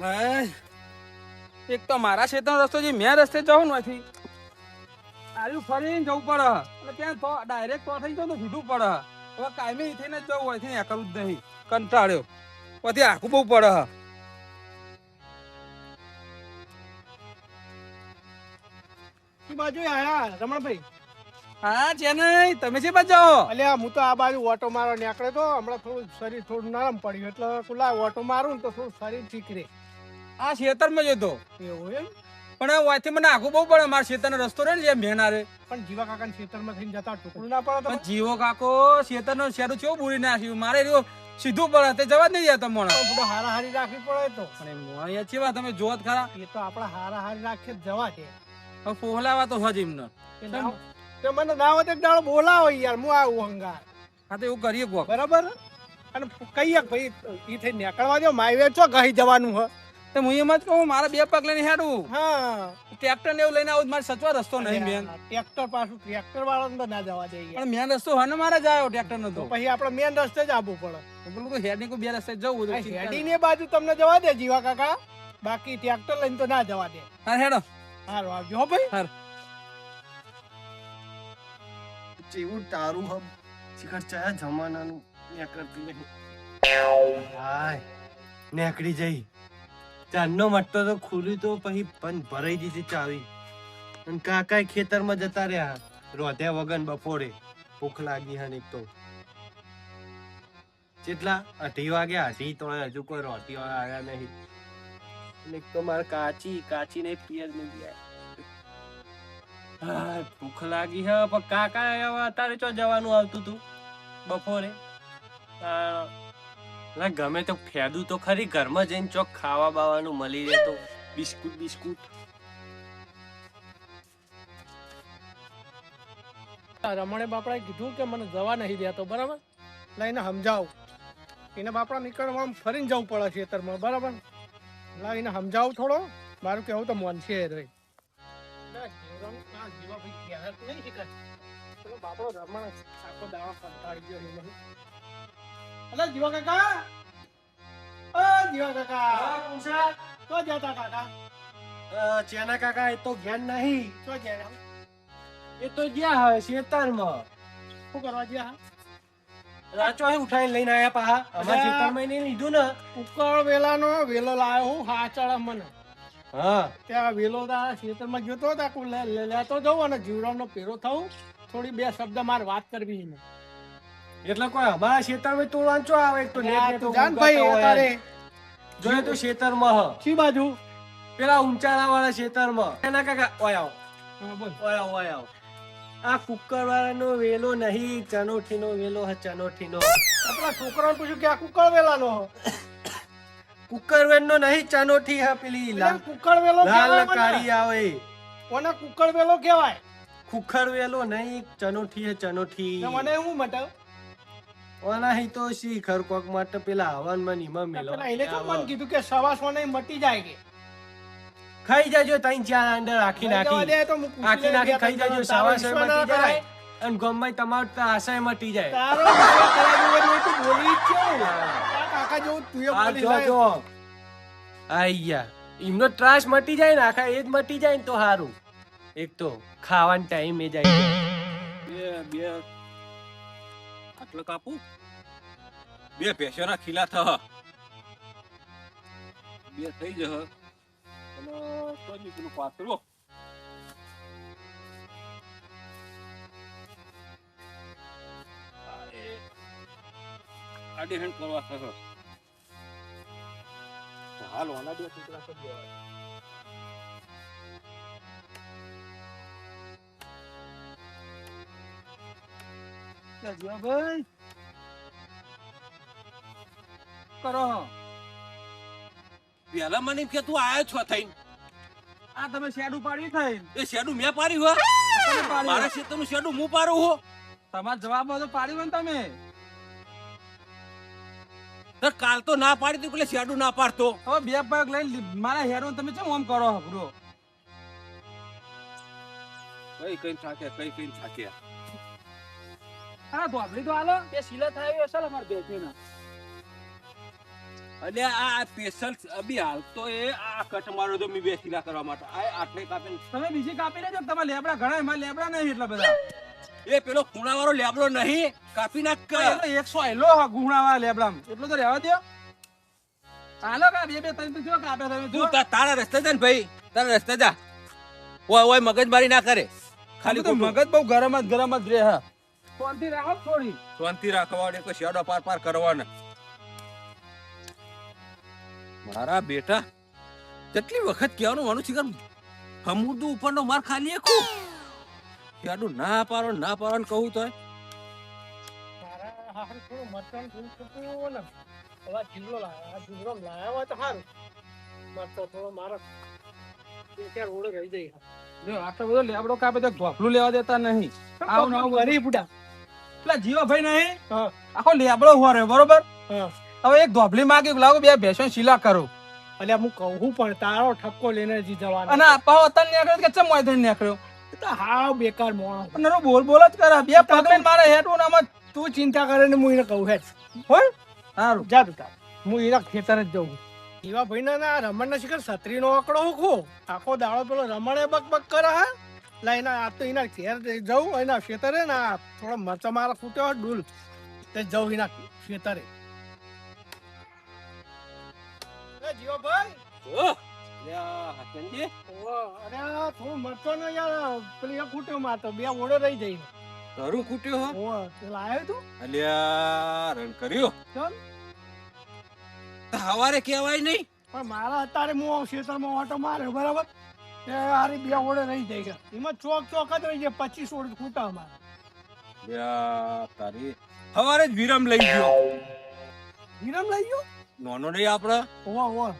એક તો મારા ક્ષેત્રનો રસ્તો જે મેં રસ્તે જાઉં નથી આર્યું ફરીને જવું પડે એટલે ત્યાં તો ડાયરેક્ટ તો થઈ જાવ તો જુદું પડે હવે કાયમી થઈને જ જવું હોય છે ને કરવું જ નહીં કંટાળ્યો પછી આખું બહુ પડે બાજુ આયા રમણભાઈ. હા છે નહીં તમે છે બચાવો અલ્યા હું તો આ બાજુ ઓટો મારવા નીકળ્યો તો હમણાં થોડું શરીર થોડું નરમ પડ્યું એટલે ખુલ્લા ઓટો મારું ને તો થોડું શરીર ઠીક રહે. આ ખેતરમાં જતો એવું એમ? પણ અહીંથી મને આખું બહુ પડે મારા ખેતરનો રસ્તો રહે ને જેમ ભેનારે પણ જીવા કાકાના ખેતરમાં થઈને જતા ટુકડું ના પડે તો જીવો કાકો ખેતરનો શેરું કેવું બુરી નાખ્યું મારે રહ્યો સીધું પડે તે જવા જ નહીં જતો મને બધું હારાહારી રાખવી પડે તો. પણ અહીંયા ચેવા તમે જોત ખરા એ તો આપણા હારાહારી રાખીએ જ જવા છે. હવે પોહલાવા તો હજ એમને તે મને ના હોય તો એક દાડો બોલાવો યાર હું આવું હંગાર. હા તો એવું કરીએ કોક બરાબર અને કહીએ ભાઈ ઈ થઈ નીકળવા દો માઈવે ચો ગઈ જવાનું હ. તો હું એમ જ કહું મારા બે પગ લઈને હેડું હા ટ્રેક્ટર ને એવું લઈને આવું મારે સચવા રસ્તો નહીં મેન ટ્રેક્ટર પાછું ટ્રેક્ટર વાળા તો ના જવા દે પણ મેન રસ્તો હે ને મારે જાય ટ્રેક્ટર નો તો પછી આપણે મેન રસ્તે જ આવવું પડે. પેલું તો હેડ ની બે રસ્તે જવું હેડી ને બાજુ તમને જવા દે જીવા કાકા બાકી ટ્રેક્ટર લઈને તો ના જવા દે. હા હેડો હારું આવજો હો ભાઈ. હાર જેવું તારું હમ શિખર ચાયા જમાનાનું નેકળતી નહીં. હાય નેકળી જઈ ચારનો મટતો તો ખુલ્યું તો પછી બંધ ભરાઈ દીધી ચાવી અને કાકા ખેતરમાં જતા રહ્યા રોધ્યા વગન બપોરે ભૂખ લાગી હન એક તો કેટલા 8 વાગ્યા 8 તો હજુ કોઈ રોટી વાળા આવ્યા નહીં અને એક તો મારે કાચી ને પિયર નહીં ભૂખ લાગી હે પણ કાકા અત્યારે ચો જવાનું આવતું તું બપોરે ગમે તો ફેદું તો ખરી ઘરમાં જઈને ચોક ખાવા બાવાનું મળી રહે તો બિસ્કુટ રમણે બાપડાએ કીધું કે મને જવા નહીં દેતો બરાબર લઈને સમજાવ એને બાપડા નીકળવા ફરીને જવું પડે ખેતરમાં બરાબર લાવીને સમજાવ થોડો મારું કેવું તો મન છે રહી બાપડો રમણ આખો દાવા કંટાળી ગયો નહીં. અલા જીવા કાકા ઓ જીવા કાકા તો જતા કાકા ચેના કાકા એ તો જ્ઞાન નહીં તો જાય એ તો ગયા હવે ખેતરમાં શું કરવા ગયા રાચો અહીં ઉઠાઈને લઈને આયા પાહા અમારા ખેતરમાં નહીં લીધું ને ઉકળ વેલાનો વેલો લાવ્યો હું હાચળ મને હા ત્યાં વેલો તારા ખેતરમાં ગયો તો તાકું લેતો જવું અને જીવડાનો પેરો થવું થોડી બે શબ્દ મારે વાત કરવી એને. એટલે કોઈ અમારા ખેતરમાં તો વાંચો આવે તો નેટ તું જાન ભાઈ તારે જોયે તો ખેતરમાં હ શી બાજુ પેલા ઊંચાળા વાળા ખેતરમાં એના કાકા ઓય આવ હા, બોલ ઓય આવ આ કુકર વાળાનો વેલો નહીં ચનોઠીનો વેલો હ ચનોઠીનો આપણા છોકરાને પૂછ્યું કે આ કુકળ વેલાનો કુકર વેલનો નહીં ચનોઠી હ પેલી એટલે કુકળ વેલો લાલ કહેવાય કાળી આવે મને કુકળ વેલો કહેવાય કુકર વેલો નહીં ચનોઠી હે ચનોઠી ને મને હું મટાવ ઓના હી તો શીખર કોક માટે પેલા હવનમાં નીમાં મેલો પેલા એને તો મને કીધું કે સવાસો ને મટી જાય કે ખાઈ જાજો ત્રણ ચાર અંદર આખી જવા નાખી દે તો હું પૂછી આખી લઈને નાખી ગયા ખાઈ જાજો તારો સવા વિશ્વાસ મટી ના જાય કરાય. અને ગમમાં તમાર તો આશાય મટી જાય તારો વિશ્વાસ કરાય વગર નહીં તું બોલી જ છો. આ કાકા જેવું તું એ આ બોલી જો જાય. જો આઈયા એમનો ત્રાસ મટી જાય ને આખા એ જ મટી જાય ને તો સારું એક તો ખાવાનો ટાઈમ એ જાય બે આટલો કાપું બે પેશોના ખીલા થ બે થઈ જહ અને તો નીકળું પાતળો આડે હેન્ડ કરવા થશે હાલ ઓના બે ટુકડા કરી દેવાય ભાઈ કરો પેલા મને કે તું આયો છો થઈને આ તમે શેડ ઉપાડી થઈ એ શેડું મેં પાડ્યું હો મારા ક્ષેત્રનું શેડું હું પાડું હો તમારો જવાબ તો પાડી હોય ને તમે તો કાલ તો ના પાડી તું પેલે શેડું ના પાડતો હવે બે પગ લઈને મારા હેરો તમે કેમ ઓમ કરો હબરો કઈ થાકે હા ધોબલી તો હાલો બે સિલા થાય હશે અમાર બેઠી ના અને આ સ્પેશિયલ અભી હાલ તો એ આ કટ મારો તો મેં 2 કિલા કરવા માટે આ આટલે કાપીને તમે બીજી કાપી લેજો તમારે લેબડા ઘણા એમાં લેબડા નહીં એટલા બધા એ પેલો ખૂણાવાળો લેબડો નહીં કાપી નાખ એટલે 100 હેલો ગુણાવા લેબડા એટલું તો રહેવા દો હાલો કા બે ત્રણ તો જો કાપે તમે જો તું તારા રસ્તે જા ને ભાઈ તારા રસ્તે જા ઓય મગજમારી ના કરે ખાલી તો મગજ બહુ ગરમ જ રહે હા શાંતિ રાખો થોડી શાંતિ રાખવા કોઈ શેડો પાર કરવાના મારા બેટા કેટલી વખત કહેવાનું માનું છે કે સમુદ્ર ઉપરનો માર ખાલી એકું શેડું ના પારો ને કહું તો મારા હારું થોડું મરચાં થોડું છૂટું ને હવે જીવડો લાવ્યા જીવડો લાવ્યા હોય તો સારું મરચો થોડો મારો બે ચાર ઓળો રહી જાય જો આટલો બધો લેબડો કાપે તો ધોપલું લેવા દેતા નહીં આવું ના કરી બુડા પેલા જીવાભાઈ નહીં હા આખો લેબડો હોરે બરોબર હા હવે એક ધોપલી માંગી લાવો બે ભેંસો શીલા કરો એટલે હું કહું પણ તારો ઠપકો લઈને જી જવાનો અને આપા હતા નીકળ્યો કે ચમ હોય થઈને નીકળ્યો એ તો હાવ બેકાર મોણો અને રો બોલ જ કરે બે પગ લઈને મારે હેઠું નામાં તું ચિંતા કરે ને હું એને કહું હેડ હોય સારું જા તું તાર હું એના ખેતર જ જઉં એવા ભાઈ ના રમણ ના શિખર છત્રી નો આંકડો હું આખો દાડો પેલો રમણે બક કરે હા લઈને આ તો એના ઘેર જવું એના ખેતરે ને આ થોડો મરચા મારા ફૂટ્યો હોય ડૂલ તે જવું એના ખેતરે જીવો ભાઈ ઓહ લ્યા હસનજી અરે આ થોડું મરચો ને યાર પેલી એક ફૂટ્યો મારતો બે ઓળો રહી જઈ તારું કૂટ્યો હો પેલા આવ્યો તું અલ્યા રન કર્યો ચાલ તો હવારે કહેવાય નહીં પણ મારા અત્યારે હું ખેતરમાં ઓટો માર્યો બરાબર એ હારી બે ઓળે રહી જાય ગયા એમાં ચોક જ રહી જાય 25 ઓળ ખૂટા અમારે લ્યા તારી હવારે જ વિરમ લઈ ગયો વિરમ લઈ ગયો નોનો નહીં આપડે ઓવા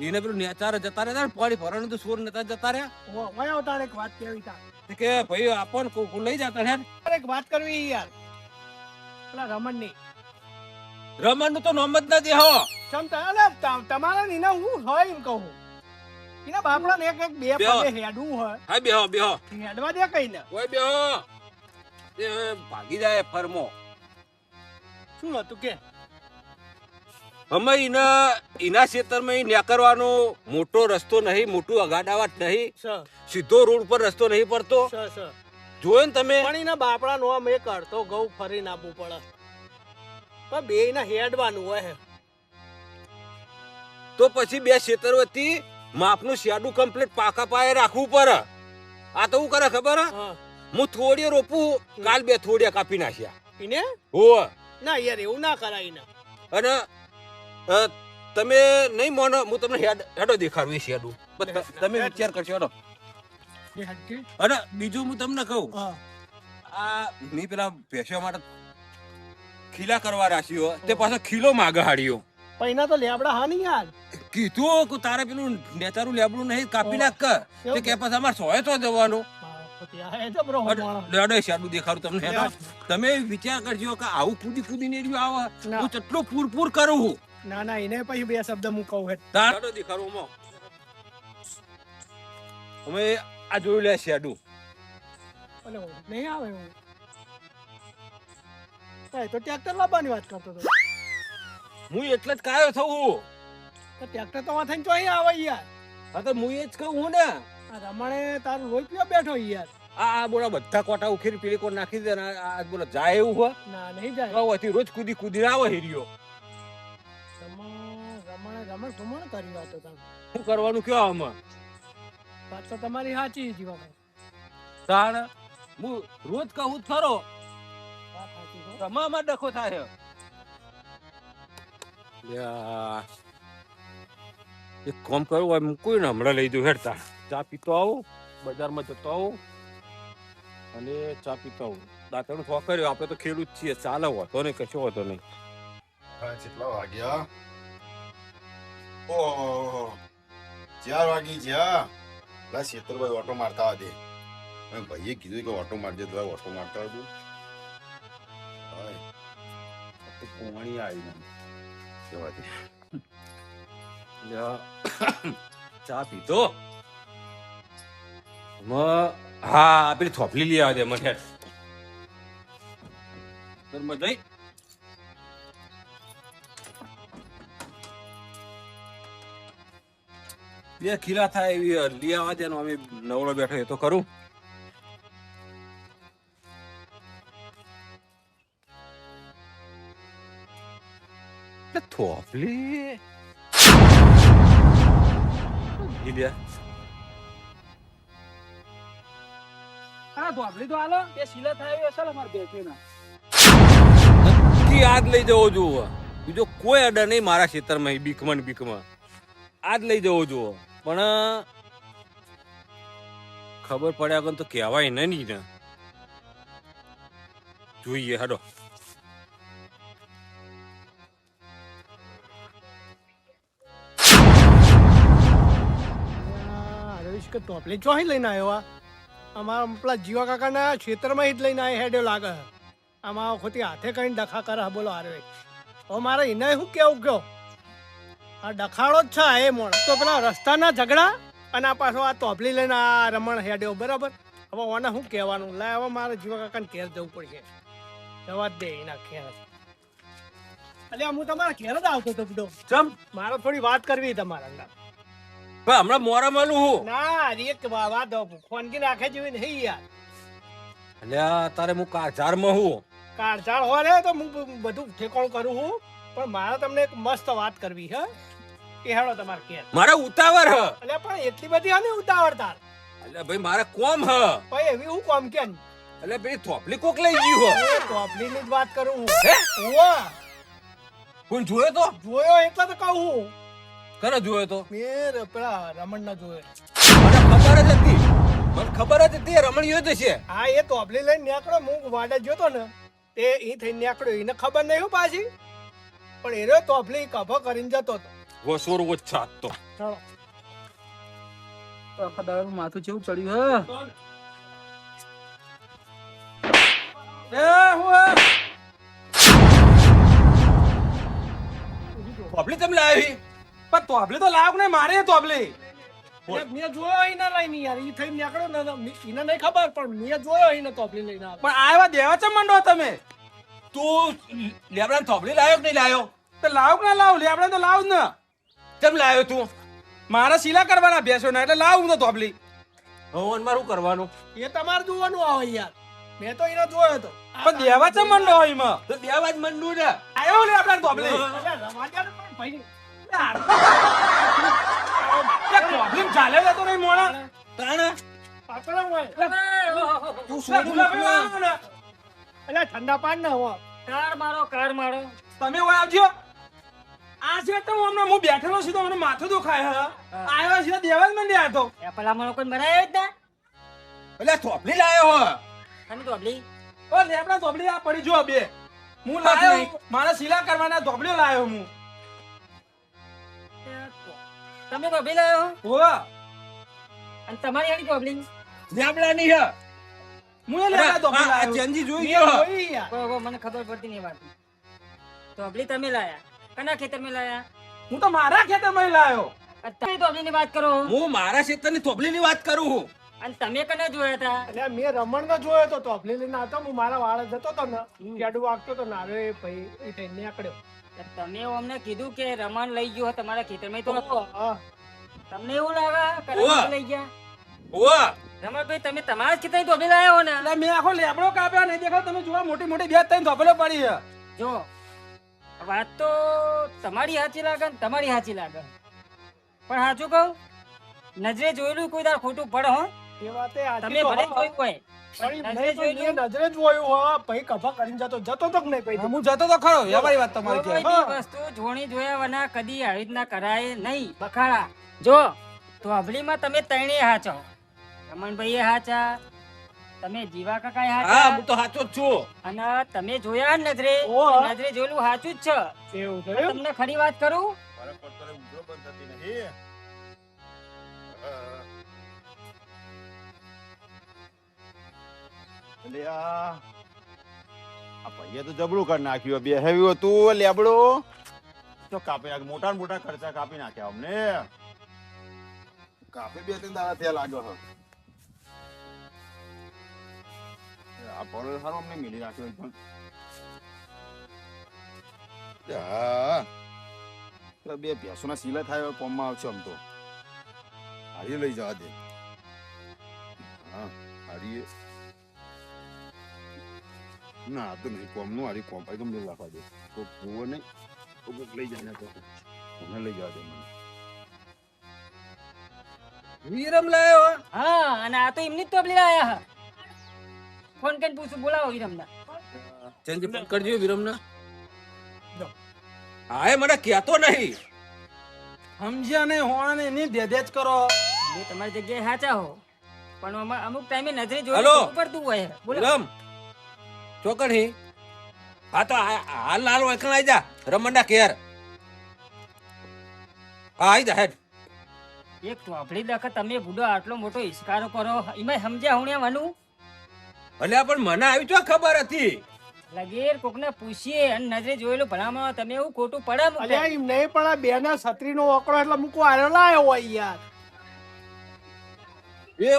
એને પેલું નેચારે જતા રહ્યા ને પાણી ભરવાનું તો સોર નતા જતા રહ્યા ઓવા તારે એક વાત કેવી તા કે ભાઈ આપણ લઈ જતા હે તારે એક વાત કરવી યાર પેલા રમણ ની રમણ નું તો નોમ જ નથી હો તમારા નીના હું હોય એમ કહું એના બાપડા ને એક બે પગે હેડવું હોય હા બેહો હેડવા દે કઈ ને ઓય બેહો એ ભાગી જાય ફરમો શું હતું કે અમે એના ખેતરમાં નેકરવાનો મોટો રસ્તો નહીં મોટું અગાડાવાટ નહીં સીધો રોડ પર રસ્તો નહીં પડતો જોયો ને તમે પણ એના બાપડા નો આમ એક અડધો ઘઉં ફરીને આપવું પડે પણ બે ના હેડવાનું હોય તો પછી બે ખેતર વચ્ચે માપનું શેડું કમ્પ્લીટ પાકા પાયે રાખવું પડે આ તો હું કરે ખબર હું થોડી રોપું કાલ બે થોડિયા કાપી નાખ્યા એને હો ના યાર એવું ના કરાય ને અને તમે નહીં માનો હું તમને હેડો દેખાડું એ શેડું તમે વિચાર કરશો હેડો અને બીજું હું તમને કહું આ મેં પેલા ભેંસો માટે ખીલા કરવા રાખ્યો તે પાછો ખીલો માગે હાડ્યો પૈના તો લેબડા હા નહીં યાર કીધું કે તારે પેલું નેતારું લેબડું નહીં કાપી નાખ કે પછી અમારે સોય તો જવાનું લેડો શેડું દેખાડું તમને હેડો તમે વિચાર કરજો કે આવું કૂદીને આવે હું કેટલું પૂર કરું હું ના એને પછી બે શબ્દ હું કહું હે તાડો દેખાડું અમે આ જોઈ લે શેડું નહીં આવે હું તો ટ્રેક્ટર લાવવાની વાત કરતો હતો હું એટલે જ કાયો થઉં તો ટ્રેક્ટર તો થઈને તો અહીં આવે યાર હા તો હું એ જ કહું હું ને આ રમણે તારું રોજ પીવા બેઠો યાર આ બોલા બધા કોટા ઉખેરી પીલી કોટ નાખી દે ને આ બોલા જાય એવું હોય ના નહીં જાય રોજ કૂદી આવે હીરિયો રમણ ઘમણ કરી વાતો તમે શું કરવાનું કયો આમાં વાત તો તમારી સાચી જીવા તાણ હું રોજ કહું જ ખરો વાત સાચી છે તમામાં ડખો થાય એક કામ કરું હોય મૂકું ને હમણાં લઈ દઉં હેડતા ચા પીતો આવું બજારમાં જતો આવું અને ચા પીતો આવું દાંતણું થવા કર્યો આપણે તો ખેડૂત છીએ ચાલે હોતો નહીં કશો હોતો નહીં કેટલા વાગ્યા ઓહો 4 વાગી ગયા બસ ખેતરભાઈ ઓટો મારતા દે ભાઈએ કીધું કે ઓટો મારજે તો ઓટો મારતા હતું પોણી આવી ચા પીતો હા પેલી થોપલી લઈ આવે દે મને બે ખીલા થાય એવી લઈ આવવા દે, અમે નવરો બેઠો એ તો કરું. થોપલી હા ધોબલી તો હાલો બે સિલા થાય એવી અસલ અમારે બેઠી નક્કી આજ લઈ જવો જોવો. બીજો કોઈ અડર નહીં મારા ખેતરમાં બીકમાં ને બીકમાં. આજ લઈ જવો જોવો. પણ ખબર પડ્યા વગર તો કહેવાય નહીં ને. જોઈએ હડો. રવીશ કે ટોપલી ચોહી લઈને આવ્યો આ અમારા પેલા જીવા કાકાના ખેતરમાં જ લઈને આવ્યા હેડ્યો લાગે. આમાં ખોટી હાથે કરીને ડખા કરે બોલો હારે. હવે મારે એને શું કેવું કયો આ ડખાડો જ છે એ મોણ તો પેલા રસ્તાના ઝઘડા અને આ પાછો આ ટોપલી લઈને આ રમણ હેડ્યો બરાબર. હવે ઓને શું કહેવાનું લે હવે મારે જીવા કાકાને ઘેર જવું પડશે. જવા જ દે એના ઘેર. અલ્યા હું તમારા ઘેર જ આવતો હતો બધો. ચમ મારે થોડી વાત કરવી તમારા અંદર. હમણાં મોરા મળું હું. ના એક વાત ફોનકી નાખે જેવી નહીં યાર. અલ્યા તારે હું કાળઝારમાં હું. કાળઝાળ હોય ને તો હું બધું ઠેકાણું કરું હું. પણ મારે તમને એક મસ્ત વાત કરવી હે કે હેડો તમારે ઘેર. મારે ઉતાવળ હ. એટલે પણ એટલી બધી આને ઉતાવળ તાર. અલ્યા ભાઈ મારે કોમ હ. ભાઈ એવી હું કોમ કેમ એટલે ભાઈ થોપલી કોક લઈ ગયું હ. ટોપલીની જ વાત કરું હું. હે? ઓવા કોણ જોયો તો? જોયો એટલે તો કહું હું. કરે જોયો તો? મેં પેલા રમણ ના જોયો. મને ખબર જ હતી. મને ખબર જ હતી રમણીયો જ છે. હા એ ટોપલી લઈને નીકળો હું વાડા જોતો ને તે એ થઈને નીકળ્યો એને ખબર નહીં હું પાછી. પણ એનો ટોપલી કભો કરીને જતો હતો. વસોર ઓછા તો. ચાલો માથું કેવું ચડ્યું હે હું થોપલી તમે લાવી? પણ તોબલી તો લાવ ને મારે તોબલી મેં જોયો એને લઈને યાર ઈ થઈને નીકળ્યો ને એને નહીં ખબર પણ મેં જોયો એને ટોપલી લઈને આવે. પણ આવા દેવા ચમ મંડો તમે તું લેબડા થોપલી લાયો કે નહીં લાયો? તો લાવ કે ના લાવ લેબડા તો લાવ ને કેમ લાયો તું? મારા સિલા કરવાના બેસો ના એટલે લાવ હું તો તોબલી હવન માં શું કરવાનું? એ તમારે જોવાનું આવે યાર. મેં તો એને જોયો હતો. પણ દેવા ચમ મંડો હોય એમાં તો દેવા જ મંડું ને. આવ્યો લે આપડા તોબલી એટલે રવા દે ને પણ ભાઈ તોબલી ચાલે જતો નહીં મોણા તાણે પાકડો હોય તું એટલે ઠંડા પાન ના હો. કાર મારો તમે હોય આવજો આ છે તો હમણાં હું બેઠેલો છું તો મને માથું દુખાય હ આવ્યો છે દેવા જ મંડ્યા હતો એ પેલા મને કોઈ બનાવ્યો જ ને એટલે થોપલી લાયો હો. તમે તો અબલી ઓ લેબડા તોબલી આ પડી જો બે હું લાયો મારા સિલા કરવાના તોબલીઓ લાયો હું તમે તો અબલી લાવ્યો હોવા અને તમારી આની તો અબલી લેબડા નહીં હે. હું એ લેબડા તોબલી આ લાયો ચંજી જોઈ મેં ગયો હે. જોઈ યાર. બરોબર મને ખબર પડતી નહીં વાત તો અબલી તમે લાયા કના ખેતર માં લાયા હું તો મારા ખેતરમાં લાયો અને તમે તો અબલી ની વાત કરો હું મારા ક્ષેત્રની થોપલી ની વાત કરું હું. અને તમે કને જોયા હતા એટલે મેં રમણ નો જોયો તો ટોપલી લઈને આવતો હું મારા વાળા જતો હતો ને કેડું વાગતો તો નારો એ ભાઈ એ થઈને નીકળ્યો. તો તમે અમને કીધું કે રમણ લઈ ગયો હોય તમારા ખેતર માં તો હા. તમને એવું લાગે કે ઓવા. રમણ લઈ ગયા ઓવા રમણભાઈ તમે તમારા જ ખેતર તો અબલી લાયા હો ને એટલે મેં આખો લેબડો કાપ્યો નહીં દેખાવ તમે જોવા મોટી મોટી બે ત્રણ તોબલો પડી છે જો વાત તો તમારી સાચી લાગે ને તમારી સાચી લાગે પણ સાચું કહું નજરે જોયેલું કોઈ દાર ખોટું પડે હો એ વાતે આજે તમે તો ભલે હા. જોયું હોય પણ નજરે નહીં પણ જોયેલું. મેં નજરે જોયું હા ભાઈ કભા કરીને જતો તો કે નહીં ભાઈ હું જતો તો ખરો વ્યવહારી વાત તમારી કોઈ કે બી વસ્તુ જોણી જોયા વના કદી આવી રીતના કરાય નહીં બખાડા જો તો અબલીમાં તમે ત્રણે હાચો રમણભાઈ હાચા તમે જીવા કાકા હા હાચા હું તો સાચો જ છું. અને તમે જોયા ને નજરે ઓહો. નજરે જોયેલું સાચું જ છે એવું પણ થયું તમને ખરી વાત કરું ફરક પડતો રે, ઊંઘરો બંધ થતી નહીં. એટલે આ ભાઈએ તો જબરું કરી નાખ્યું. બે હેવી હતું લેબડો તો કાપી નાખ, મોટા ને મોટા ખર્ચા કાપી નાખ્યા અમને. કાપી બે ત્રણ દાડા થયા લાગ્યો હે. આ પડો સારો અમને મિલી નાખ્યો એકદમ. હા પેલા બે ભેંસોના સિલા થાય કોમમાં આવશે આમ તો હારી લઈ જવા દે. હા હારી ના આ તો નહીં કોમનું હારી કોમ ભાઈ ગમે રાખવા દે તો ભૂવો નહીં તો કોક લઈ જાય ને તો મને લઈ જવા દે મને. વિરમ લાયો હા અને આ તો એમની જ તબલી આયા હા ફોન કરીને પૂછું બોલાવો વિરમના ચેન્જ ફોન કરજો વિરમના. હા એ મને કહેતો નહીં. સમજ્યા નહીં હોણા ને એની દે જ કરો. બે તમારી જગ્યાએ સાચા હો પણ અમુક ટાઈમે નજરે જોઈ હલો. પડતું હોય બોલો વિરમ ચોકડી હા તો હાલ લાલ વળખણ આવી જા રમણના કેર. હા આવી જા હેડ. એક ચોપડી દખ તમે બુડો આટલો મોટો હિસકારો કરો એમાં સમજ્યા હું વાનું અલ્યા પણ મને આવી તો ખબર હતી. લગેર કોકને પૂછીએ અને નજરે જોયેલું ભલામાં તમે એવું ખોટું પડે અમુક અલ્યા time. એમ નહીં પણ આ બેના છત્રીનો ઓકળો એટલે મૂકવા આયો લાયો હોય યાર. એ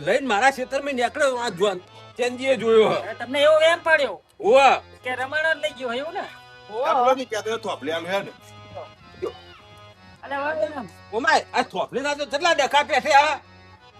લઈને મારા ખેતરમાં નીકળ્યો આ જોન ચેન્જીએ જોયો. હવે તમને એવો એમ પડ્યો ઓવા કે રમણ જ લઈ ગયો એવું ને આપણો નહીં કહેતો થોપલે આલું હેડ. અલે વાંધો નહીં. ઓમાય આ થોપલી ના તો કેટલા ડખા પેઠે આ.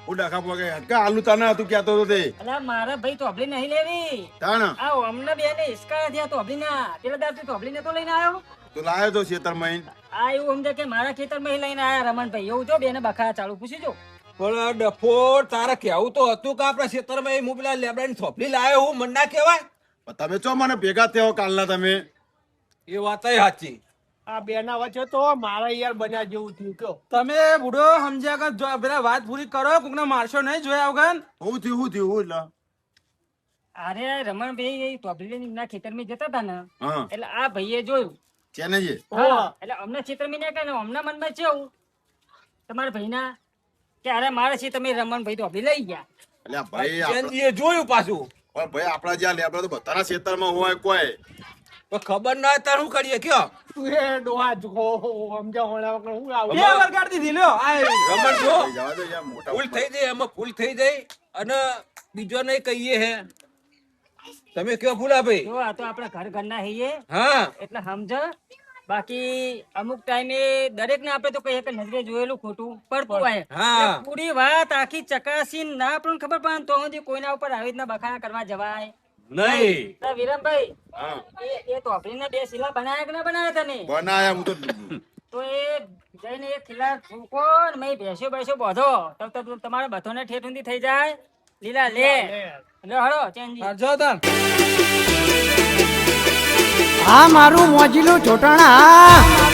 હું ડખા પોકે હટકા આલુ તને હતું કહેતો તો તે અલે મારા ભાઈ તોબલી નહીં લેવી તાણ આ અમને બે ને હિસકા થયા તોબલી ના પેલા દાર તોબલી ને તો લઈને આવ્યો તો લાયો તો ખેતરમાં આ એવું સમજે કે મારા ખેતરમાં ઈ લઈને આયા રમણભાઈ એવું જો બેને બખા ચાલુ પૂછી જો પણ આ ડફોર તારે કેવું તો હતું કે આપણા ખેતરમાં એ હું પેલા લેબડાની થોપલી લાયો હું મન ના કહેવાય. તમે ચો મને ભેગા થયો કાલના તમે. એ વાત સાચી. આ બેના વચ્ચે તો મારા યાર બન્યા જેવું થયું કયો. તમે બુડો સમજ્યા કે જો પેલા વાત પૂરી કરો કોકને મારશો નહીં જોયા વગર. હું થયું એટલે અરે રમણભાઈ તોબલી લઈને એમના ખેતરમાં જતા હતા ને હા એટલે આ ભાઈએ જોયું ચેને છે હા એટલે અમને ખેતરમાં ને કે અમના મનમાં કેવું તમારા ભાઈના કે અરે મારે છે તમે રમણભાઈ તોબલી લઈ ગયા એટલે ભાઈ આપણા ચેન્જીએ જોયું પાછું. પણ ભાઈ આપણા જ્યાં લેબડા તો બધાના ખેતરમાં હોય કોઈ પણ ખબર ના હોય તાર શું કરીએ કયો. તું એ ડોહા જુઓ સમજા હોણા વગર હું આવું બે વરગાડ દીધી લ્યો આ રમણ જો લઈ જવા દે યાર મોટા ફૂલ થઈ જાય એમાં ફૂલ થઈ જાય અને બીજો નહીં કહીએ હે તમે કયો ફૂલા ભાઈ. જો આ તો આપણા ઘર ઘરના હઈએ હા એટલે સમજ બાકી અમુક ટાઈમે દરેક ને આપણે તો કહીએ કે નજરે જોયેલું ખોટું પડતું હોય હા. એટલે પૂરી વાત આખી ચકાસી ના પણ ખબર પડે ને તો સુધી કોઈના ઉપર આવી રીતના બખાના કરવા જવાય નહીં. તો વિરમભાઈ હા એ તો આપણને બે શીલા બનાયા કે ના બનાયા તને બનાયા હું તો તો એ જઈને એક ખીલા ફૂકો ને મેં ભેંસો બેસો બોધો તો તમારે બધાને ઠેઠ ઊંધી થઈ જાય લીલા લે લે હળો ચેન્જી જો તાન આ મારું મોજીલું ચોટાણા